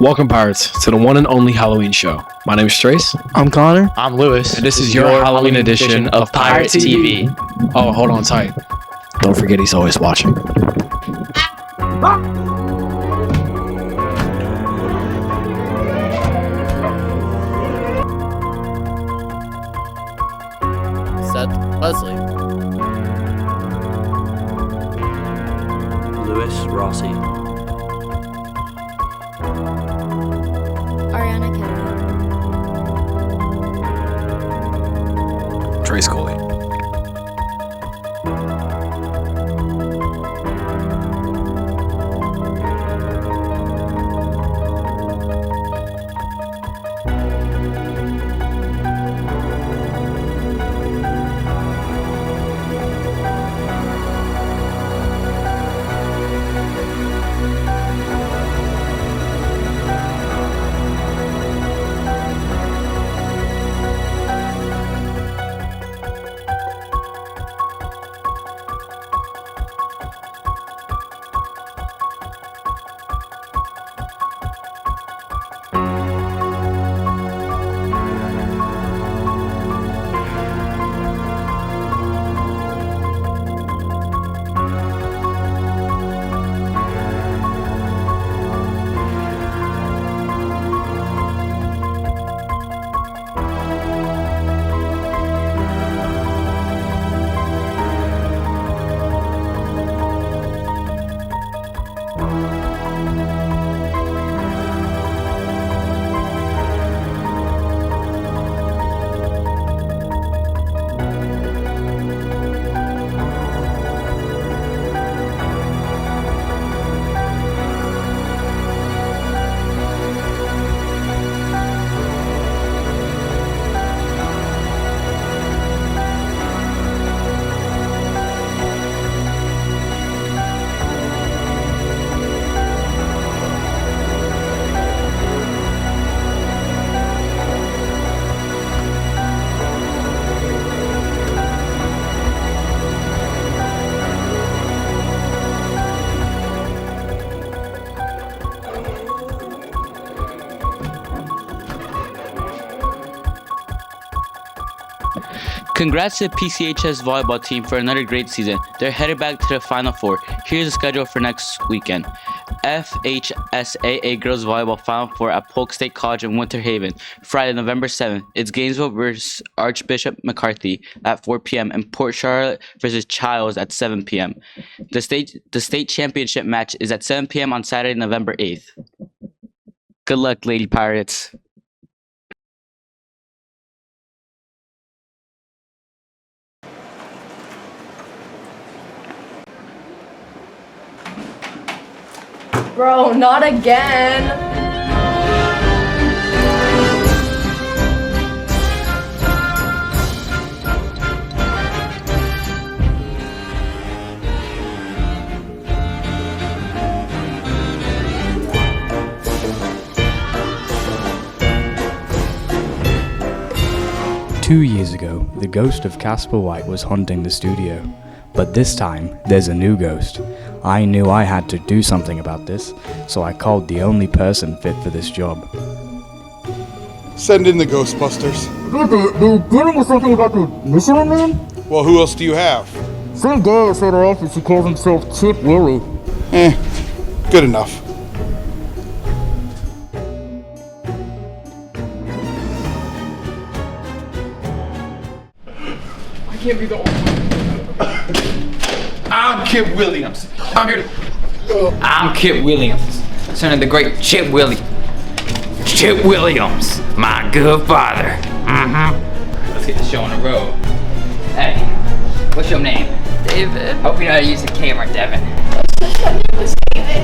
Welcome, Pirates, to the one and only Halloween show. My name is Trace. I'm Connor. I'm Lewis. And this is your Halloween edition of Pirates TV. Oh, hold on tight. Don't forget he's always watching. Seth Leslie. Lewis Rossi. Ariana Kennedy. Trace Coley. Congrats to the PCHS volleyball team for another great season. They're headed back to the Final Four. Here's the schedule for next weekend. FHSAA Girls Volleyball Final Four at Polk State College in Winter Haven, Friday, November 7th. It's Gainesville versus Archbishop McCarthy at 4 p.m. and Port Charlotte versus Childs at 7 p.m. The state championship match is at 7 p.m. on Saturday, November 8th. Good luck, Lady Pirates. Bro, not again. 2 years ago, the ghost of Casper White was haunting the studio. But this time, there's a new ghost. I knew I had to do something about this, so I called the only person fit for this job. Send in the Ghostbusters. They're dealing with something about the Michelin Man? Well, who else do you have? Some guy outside our office who calls himself Chip Willie. Good enough. I can't be the only one. I'm Kip Williams. I'm Kip Williams, son of the great Chip Williams. Chip Williams, my good father. Let's get the show on the road. Hey, what's your name? David. Hope you know how to use the camera, Devin.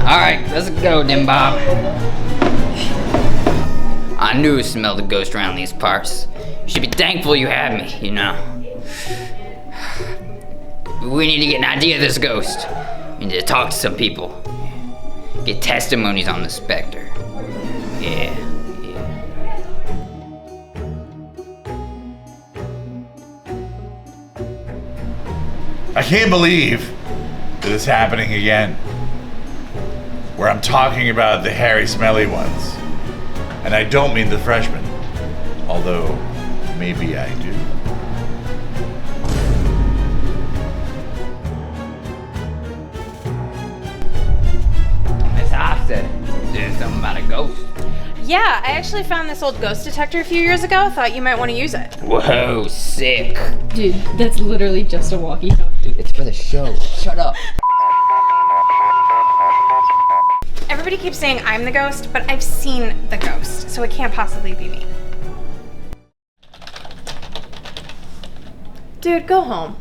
Alright, let's go then, Bob. I knew it smelled a ghost around these parts. You should be thankful you had me, you know. We need to get an idea of this ghost. We need to talk to some people. Get testimonies on the specter. Yeah. I can't believe that it's happening again. Where I'm talking about the hairy, smelly ones. And I don't mean the freshman. Although, maybe I do. Miss Hofstad, there's something about a ghost. Yeah, I actually found this old ghost detector a few years ago. Thought you might want to use it. Whoa, sick. Dude, that's literally just a walkie-talkie. Dude, it's for the show. Shut up. Everybody keeps saying I'm the ghost, but I've seen the ghost, so it can't possibly be me. Dude, go home.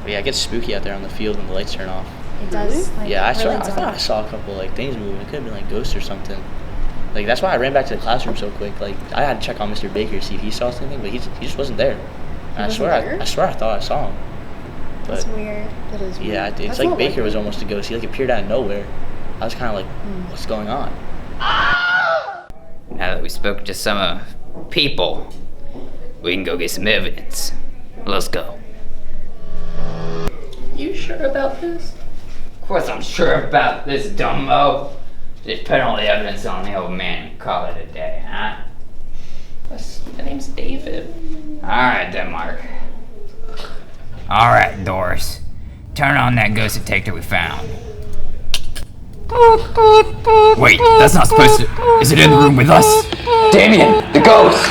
Yeah, it gets spooky out there on the field when the lights turn off. It does. Yeah, I thought I saw a couple like things moving. It could have been like ghosts or something. Like that's why I ran back to the classroom so quick. Like I had to check on Mr. Baker to see if he saw something, but he just wasn't there. And I swear I thought I saw him. But That's weird. That is weird. yeah, it's like Baker was almost a ghost. He like appeared out of nowhere. I was kind of like, what's going on? Now that we spoke to some people, we can go get some evidence. Let's go. You sure about this? Of course I'm sure about this, dumbo. Just put all the evidence on the old man and call it a day, huh? My name's David. Alright then, Mark. Alright, Doris. Turn on that ghost detector we found. Wait, that's not supposed to... Is it in the room with us? Damien, the ghost!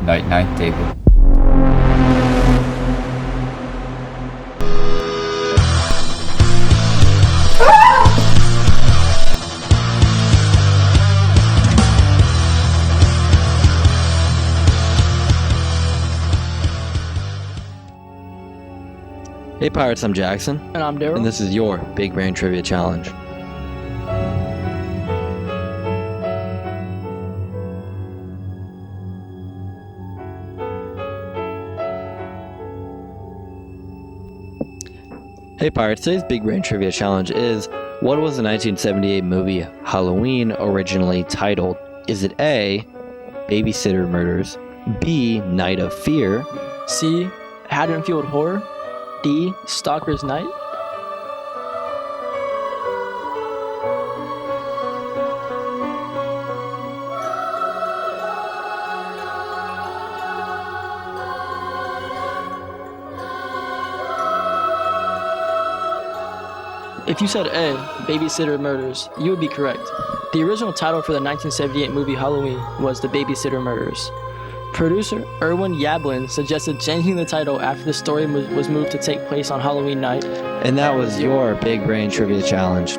Night, David. Hey Pirates, I'm Jackson. And I'm Daryl. And this is your Big Brain Trivia Challenge. Hey Pirates, today's Big Brain Trivia Challenge is, what was the 1978 movie Halloween originally titled? Is it A, Babysitter Murders, B, Night of Fear, C, Haddonfield Horror. D, Stalker's Night. If you said A, Babysitter Murders, you would be correct. The original title for the 1978 movie Halloween was The Babysitter Murders. Producer Erwin Yablin suggested changing the title after the story was moved to take place on Halloween night. and that was your Big Brain Trivia Challenge.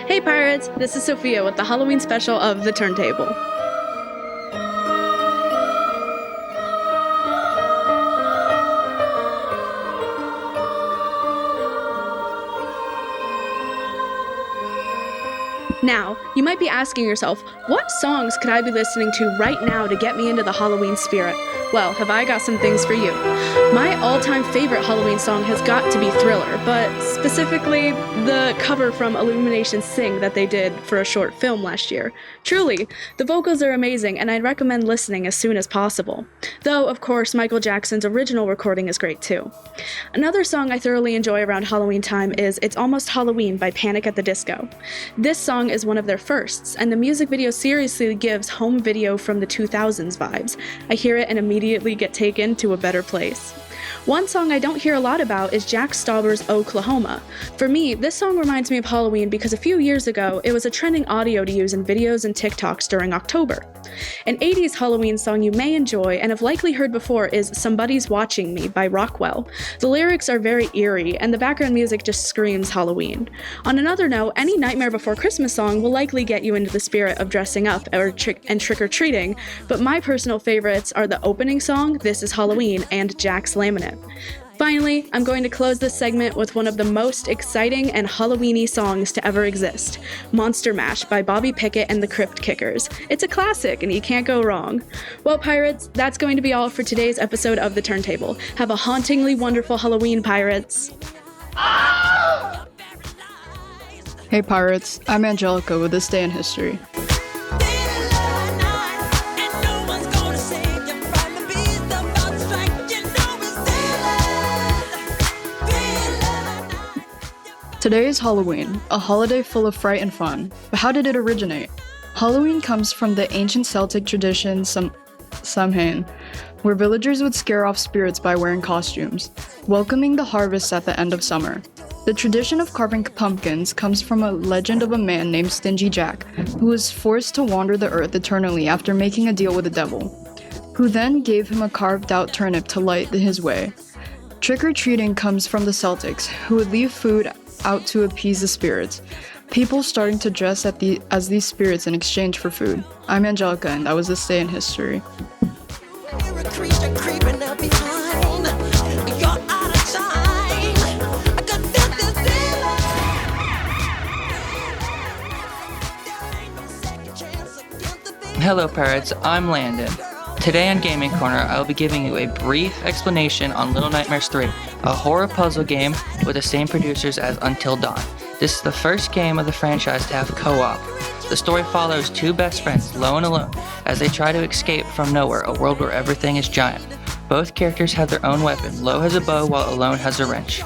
Hey Pirates, this is Sophia with the Halloween special of The Turntable. Now, you might be asking yourself, what songs could I be listening to right now to get me into the Halloween spirit? Well, have I got some things for you. My all-time favorite Halloween song has got to be Thriller, but specifically the cover from Illumination's Sing that they did for a short film last year. Truly, the vocals are amazing, and I'd recommend listening as soon as possible. Though, of course, Michael Jackson's original recording is great too. Another song I thoroughly enjoy around Halloween time is It's Almost Halloween by Panic at the Disco. This song is one of their firsts, and the music video seriously gives home video from the 2000s vibes. I hear it and immediately get taken to a better place. One song I don't hear a lot about is Jack Stauber's Oklahoma. For me, this song reminds me of Halloween because a few years ago, it was a trending audio to use in videos and TikToks during October. An 80s Halloween song you may enjoy and have likely heard before is Somebody's Watching Me by Rockwell. The lyrics are very eerie, and the background music just screams Halloween. On another note, any Nightmare Before Christmas song will likely get you into the spirit of dressing up and trick-or-treating, but my personal favorites are the opening song, This Is Halloween, and Jack's Laminate. Finally, I'm going to close this segment with one of the most exciting and Halloween-y songs to ever exist, Monster Mash by Bobby Pickett and the Crypt Kickers. It's a classic and you can't go wrong. Well, Pirates, that's going to be all for today's episode of The Turntable. Have a hauntingly wonderful Halloween, Pirates. Hey Pirates, I'm Angelica with This Day in History. Today is Halloween, a holiday full of fright and fun. But how did it originate? Halloween comes from the ancient Celtic tradition Samhain, where villagers would scare off spirits by wearing costumes, welcoming the harvest at the end of summer. The tradition of carving pumpkins comes from a legend of a man named Stingy Jack, who was forced to wander the earth eternally after making a deal with the devil, who then gave him a carved-out turnip to light his way. Trick-or-treating comes from the Celtics, who would leave food out to appease the spirits, people starting to dress as these spirits in exchange for food. I'm Angelica, and that was This Day in History. Hello Pirates, I'm Landon. Today on Gaming Corner, I will be giving you a brief explanation on Little Nightmares 3, a horror puzzle game with the same producers as Until Dawn. This is the first game of the franchise to have co-op. The story follows two best friends, Lo and Alone, as they try to escape from nowhere, a world where everything is giant. Both characters have their own weapon. Lo has a bow while Alone has a wrench.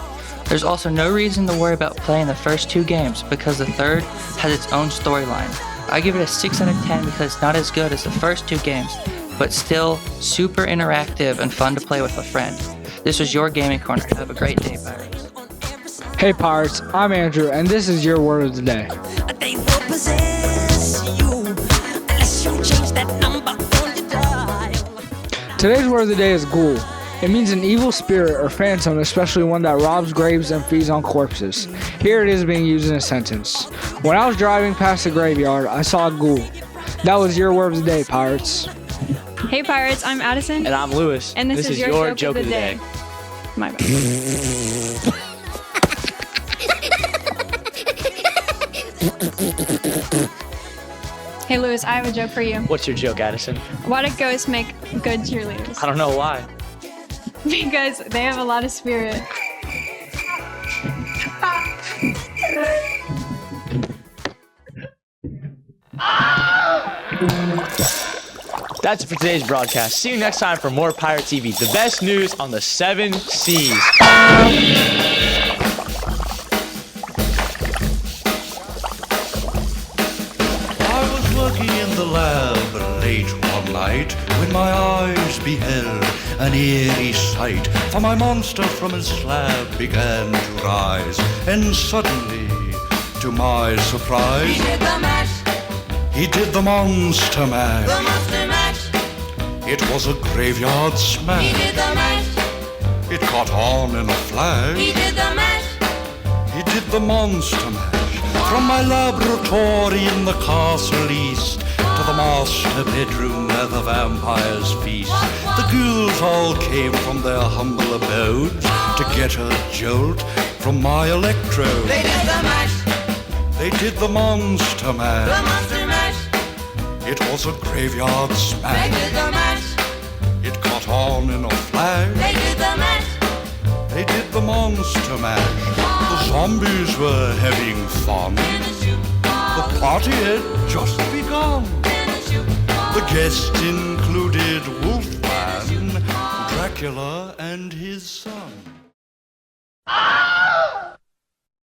There's also no reason to worry about playing the first two games because the third has its own storyline. I give it a 6 out of 10 because it's not as good as the first two games, but still super interactive and fun to play with a friend. This was your Gaming Corner. Have a great day, Pirates. Hey Pirates, I'm Andrew, and this is your word of the day. Today's word of the day is ghoul. It means an evil spirit or phantom, especially one that robs graves and feeds on corpses. Here it is being used in a sentence. When I was driving past the graveyard, I saw a ghoul. That was your word of the day, Pirates. Hey Pirates, I'm Addison. And I'm Lewis. And this is your joke of the day. My bad. Hey Lewis, I have a joke for you. What's your joke, Addison? Why do ghosts make good cheerleaders? I don't know why. Because they have a lot of spirit. That's it for today's broadcast. See you next time for more Pirate TV, the best news on the 7 Seas. I was working in the lab late one night when my eyes beheld an eerie sight. For my monster from his slab began to rise, and suddenly, to my surprise, He did the mash. He did the monster mash. The monster mash. It was a graveyard smash. He did the mash. It caught on in a flash. He did the mash. He did the monster mash. From my laboratory in the castle east to the master bedroom where the vampires feast. The ghouls all came from their humble abodes to get a jolt from my electrode. They did the mash. They did the monster mash. The monster mash. It was a graveyard They smash. did the mash. It caught on in a flash. They did the mash. They did the monster mash. The zombies were having fun. The party had just begun. The guests included Wolfman, Dracula, and his son.